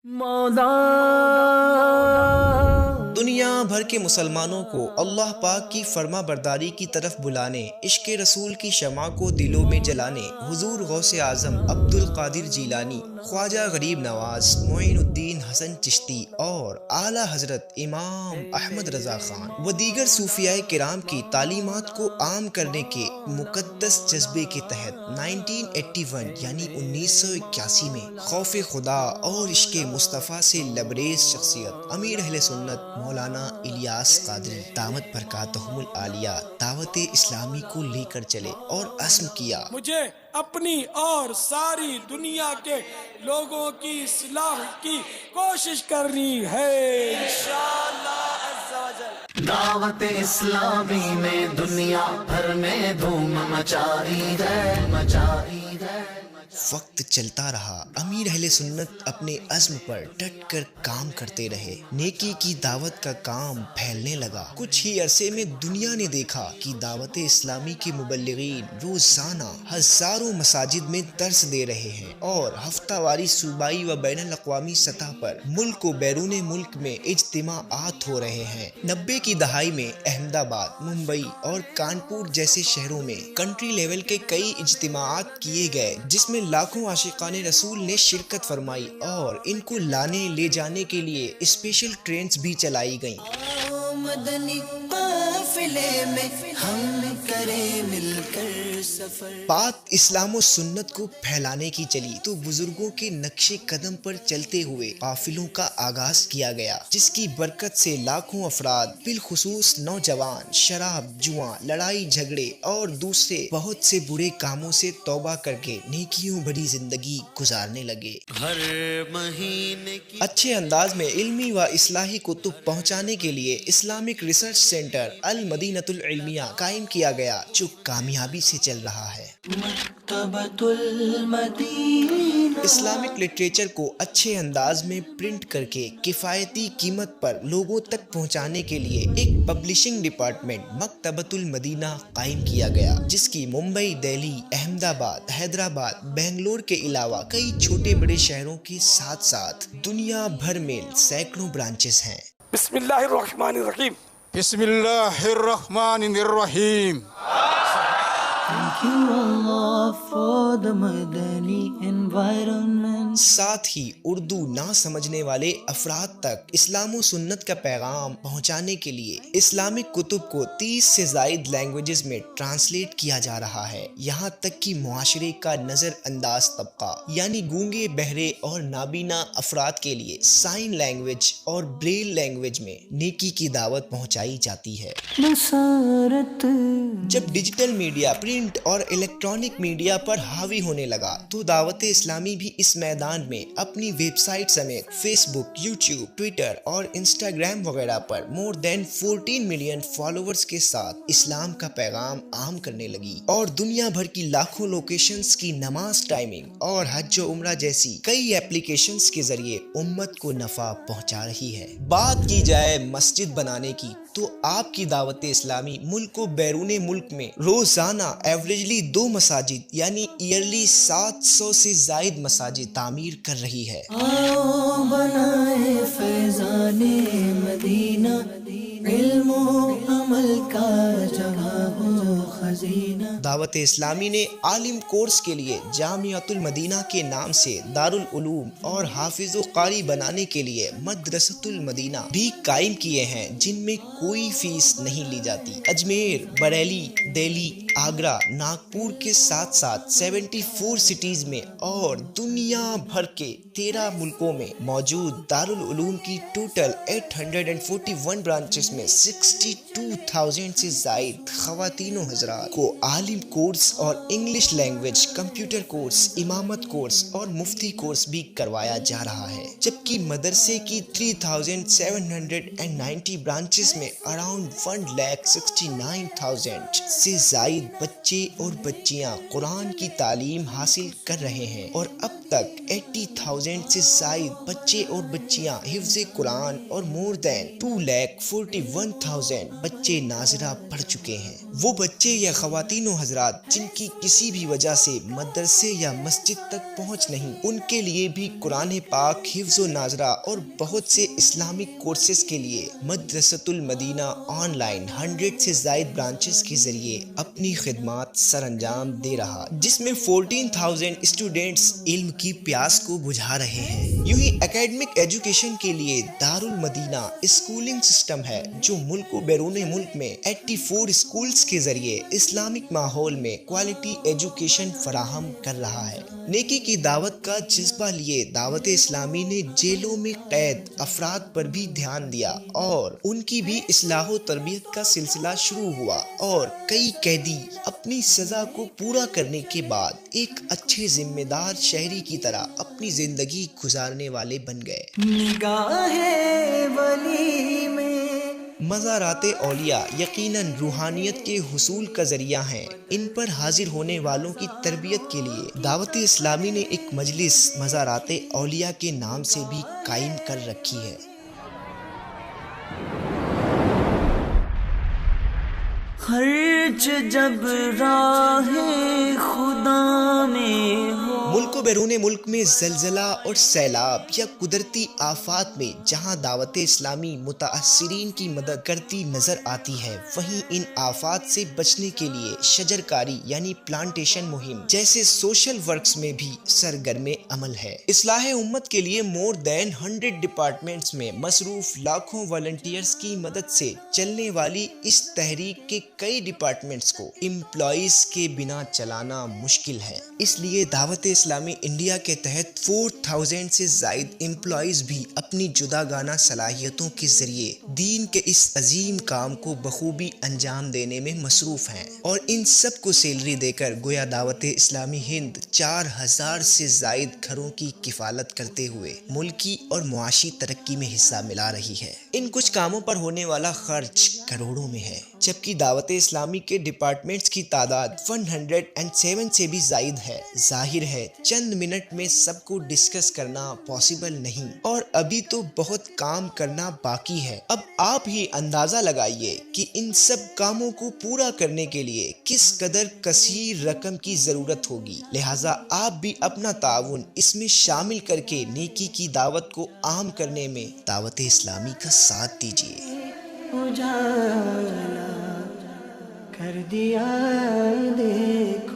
مولا دنیا بھر کے مسلمانوں کو اللہ پاک کی فرما برداری کی طرف بلانے، عشق رسول کی شمع کو دلوں میں جلانے حضور غوث اعظم عبد القادر جیلانی، خواجہ غریب نواز، معین الدین حسن چشتی اور اعلیٰ حضرت امام احمد رضا خان و دیگر صوفیاء کرام کی تعلیمات کو عام کرنے کے مقدس جذبے کے تحت 1981 یعنی 1981 میں خوف خدا اور عشق مصطفیٰ سے لبریز شخصیت امیر اہل سنت مولانا الیاس قادری دامت برکاتہم العالیہ دعوت اسلامی کو لے کر چلے اور عزم کیا، مجھے اپنی اور ساری دنیا کے لوگوں کی اصلاح کی کوشش کرنی ہے انشاءاللہ عز و جل۔ دعوت اسلامی میں دنیا بھر میں دھوم مچائی ہے۔ وقت چلتا رہا، امیر اہل سنت اپنے عزم پر ڈٹ کر کام کرتے رہے، نیکی کی دعوت کا کام پھیلنے لگا۔ کچھ ہی عرصے میں دنیا نے دیکھا کہ دعوت اسلامی کے مبلغین روزانہ ہزاروں مساجد میں درس دے رہے ہیں اور ہفتہ واری صوبائی و بین الاقوامی سطح پر ملک و بیرون ملک میں اجتماعات ہو رہے ہیں۔ 90 کی دہائی میں احمد آباد، ممبئی اور کانپور جیسے شہروں میں کنٹری لیول کے کئی اجتماعات کیے گئے، جس میں لاکھوں عاشقان رسول نے شرکت فرمائی اور ان کو لانے لے جانے کے لیے اسپیشل ٹرینز بھی چلائی گئیں۔ مدنی قافلے میں ہم کریں مل کر سفر۔ بات اسلام و سنت کو پھیلانے کی چلی تو بزرگوں کے نقش قدم پر چلتے ہوئے قافلوں کا آغاز کیا گیا، جس کی برکت سے لاکھوں افراد بالخصوص نوجوان شراب، جوا، لڑائی جھگڑے اور دوسرے بہت سے برے کاموں سے توبہ کر کے نیکیوں بھری زندگی گزارنے لگے۔ ہر مہینے کی اچھے انداز میں علمی و اصلاحی کتب پہنچانے کے لیے اسلامک ریسرچ سینٹر المدینۃ العلمیہ قائم کیا گیا، جو کامیابی سے چل رہا ہے۔ مکتبۃ المدینہ اسلامک لٹریچر کو اچھے انداز میں پرنٹ کر کے کفایتی قیمت پر لوگوں تک پہنچانے کے لیے ایک پبلشنگ ڈپارٹمنٹ مکتبۃ المدینہ قائم کیا گیا، جس کی ممبئی، دہلی، احمد آباد، حیدرآباد، بنگلور کے علاوہ کئی چھوٹے بڑے شہروں کے ساتھ ساتھ دنیا بھر میں سینکڑوں برانچز ہیں۔ بسم اللہ الرحمن الرحیم۔ بسم اللہ الرحمن الرحیم۔ Thank you Allah for the Madani environment۔ ساتھ ہی اردو نہ سمجھنے والے افراد تک اسلام و سنت کا پیغام پہنچانے کے لیے اسلامک کتب کو 30 سے زائد لینگویجز میں ٹرانسلیٹ کیا جا رہا ہے، یہاں تک کہ معاشرے کا نظر انداز طبقہ یعنی گونگے، بہرے اور نابینا افراد کے لیے سائن لینگویج اور بریل لینگویج میں نیکی کی دعوت پہنچائی جاتی ہے۔ بصارت جب ڈیجیٹل میڈیا، پرنٹ اور الیکٹرانک میڈیا پر حاوی ہونے لگا تو دعوت اسلامی بھی اس میدان میں اپنی ویب سائٹ سمیت فیس بک، یوٹیوب، ٹویٹر اور انسٹاگرام وغیرہ پر مور دین 14 ملین فالوورز کے ساتھ اسلام کا پیغام عام کرنے لگی اور دنیا بھر کی لاکھوں لوکیشنز کی نماز ٹائمنگ اور حج و عمرہ جیسی کئی ایپلیکیشنز کے ذریعے امت کو نفع پہنچا رہی ہے۔ بات کی جائے مسجد بنانے کی تو آپ کی دعوت اسلامی ملک و بیرون ملک میں روزانہ ایوریجلی 2 مساجد یعنی ایئرلی 700 سے زائد مساجد تعمیر کر رہی ہے۔ آؤ بنائے فیضان مدینہ، علم و عمل کا جگہ ہو خزینہ۔ دعوت اسلامی نے عالم کورس کے لیے جامعۃ المدینہ کے نام سے دارالعلوم اور حافظ و قاری بنانے کے لیے مدرسۃ المدینہ بھی قائم کیے ہیں، جن میں کوئی فیس نہیں لی جاتی۔ اجمیر، بریلی، دہلی، آگرہ، ناگپور کے ساتھ ساتھ 74 سٹیز میں اور دنیا بھر کے 13 ملکوں میں موجود دارالعلوم کی ٹوٹل 841 برانچز میں 62,000 سے زائد خواتین و حضرات کو عالم کورس اور انگلش لینگویج، کمپیوٹر کورس، امامت کورس اور مفتی کورس بھی کروایا جا رہا ہے، جبکہ مدرسے کی 3,790 برانچز میں اراؤنڈ 1,69,000 سے زائد بچے اور بچیاں قرآن کی تعلیم حاصل کر رہے ہیں اور اب تک 80,000 سے زائد بچے اور بچیاں حفظ قرآن اور مور دین 2,41,000 بچے ناظرہ پڑھ چکے ہیں۔ وہ بچے یا خواتین و حضرات جن کی کسی بھی وجہ سے مدرسے یا مسجد تک پہنچ نہیں، ان کے لیے بھی قرآن پاک حفظ و ناظرہ اور بہت سے اسلامک کورسز کے لیے مدرسۃ المدینہ آن لائن 100 سے زائد برانچز کے ذریعے اپنی خدمات سر انجام دے رہا، جس میں 14,000 اسٹوڈینٹس علم کی پیاس کو بجھا رہے ہیں۔ یوں ہی اکیڈمک ایجوکیشن کے لیے دارالمدینہ اسکولنگ سسٹم ہے جو ملک و بیرون ملک میں 84 اسکولز کے ذریعے اسلامک ماحول میں کوالٹی ایجوکیشن فراہم کر رہا ہے۔ نیکی کی دعوت کا جذبہ لیے دعوت اسلامی نے جیلوں میں قید افراد پر بھی دھیان دیا اور ان کی بھی اصلاح و تربیت کا سلسلہ شروع ہوا، اور کئی قیدی اپنی سزا کو پورا کرنے کے بعد ایک اچھے ذمہ دار شہری کی طرح اپنی زندگی گزارنے والے بن گئے۔ نگاہ ولی میں مزارات اولیاء یقیناً روحانیت کے حصول کا ذریعہ ہیں۔ ان پر حاضر ہونے والوں کی تربیت کے لیے دعوت اسلامی نے ایک مجلس مزارات اولیاء کے نام سے بھی قائم کر رکھی ہے۔ خرچ جب راہ خدا میں ہو، ملک و بیرون ملک میں زلزلہ اور سیلاب یا قدرتی آفات میں جہاں دعوت اسلامی متاثرین کی مدد کرتی نظر آتی ہے، وہیں ان آفات سے بچنے کے لیے شجر کاری یعنی پلانٹیشن مہم جیسے سوشل ورکس میں بھی سرگرم عمل ہے۔ اصلاح امت کے لیے مور دین 100 ڈپارٹمنٹس میں مصروف لاکھوں والنٹیئرز کی مدد سے چلنے والی اس تحریک کے کئی ڈپارٹمنٹس کو امپلائیز کے بنا چلانا مشکل ہے۔ اس لیے دعوت اسلامی انڈیا کے تحت 4000 سے زائد امپلائیز بھی اپنی جداگانہ صلاحیتوں کے ذریعے دین کے اس عظیم کام کو بخوبی انجام دینے میں مصروف ہیں، اور ان سب کو سیلری دے کر گویا دعوت اسلامی ہند 4000 سے زائد گھروں کی کفالت کرتے ہوئے ملکی اور معاشی ترقی میں حصہ ملا رہی ہے۔ ان کچھ کاموں پر ہونے والا خرچ کروڑوں میں ہے، جبکہ دعوت اسلامی کے ڈپارٹمنٹس کی تعداد 107 سے بھی زائد ہے۔ ظاہر ہے چند منٹ میں سب کو ڈسکس کرنا پاسبل نہیں، اور ابھی تو بہت کام کرنا باقی ہے۔ اب آپ ہی اندازہ لگائیے کہ ان سب کاموں کو پورا کرنے کے لیے کس قدر کثیر رقم کی ضرورت ہوگی، لہٰذا آپ بھی اپنا تعاون اس میں شامل کر کے نیکی کی دعوت کو عام کرنے میں دعوت اسلامی کا ساتھ دیجیے۔ اجالا کر دیا دیکھو